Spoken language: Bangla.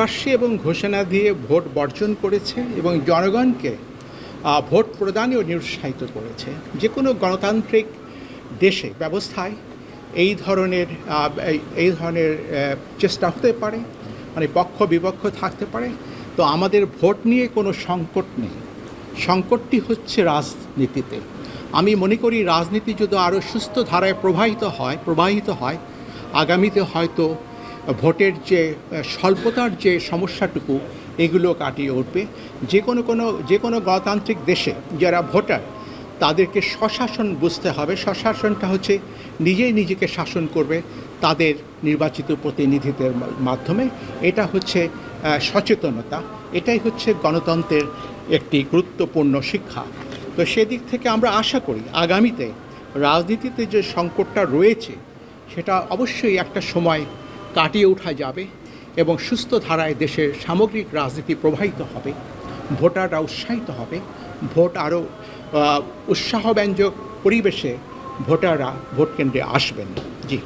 প্রকাশ্যে এবং ঘোষণা দিয়ে ভোট বর্জন করেছে এবং জনগণকে ভোট প্রদানেও নিরুৎসাহিত করেছে। যে কোনো গণতান্ত্রিক দেশে ব্যবস্থায় এই ধরনের চেষ্টা হতে পারে, মানে পক্ষ বিপক্ষ থাকতে পারে। তো আমাদের ভোট নিয়ে কোনো সংকট নেই, সংকটটি হচ্ছে রাজনীতিতে। আমি মনে করি রাজনীতি যদি আরও সুস্থ ধারায় প্রবাহিত হয় আগামীতে হয়তো ভোটের যে স্বল্পতার যে সমস্যাটুকু এগুলো কাটিয়ে উঠবে। যে কোনো গণতান্ত্রিক দেশে যারা ভোটার তাদেরকে স্বশাসন বুঝতে হবে। স্বশাসনটা হচ্ছে নিজেই নিজেকে শাসন করবে তাদের নির্বাচিত প্রতিনিধিদের মাধ্যমে। এটা হচ্ছে সচেতনতা, এটাই হচ্ছে গণতন্ত্রের একটি গুরুত্বপূর্ণ শিক্ষা। তো সেদিক থেকে আমরা আশা করি আগামীতে রাজনীতিতে যে সংকটটা রয়েছে সেটা অবশ্যই একটা সময় কাটিয়ে ওঠা যাবে এবং সুস্থ ধারায় দেশের সামগ্রিক রাজনীতি প্রবাহিত হবে, ভোটাররা উৎসাহিত হবে, ভোট আরও উৎসাহব্যঞ্জক পরিবেশে ভোটাররা ভোট কেন্দ্রে আসবেন। জি।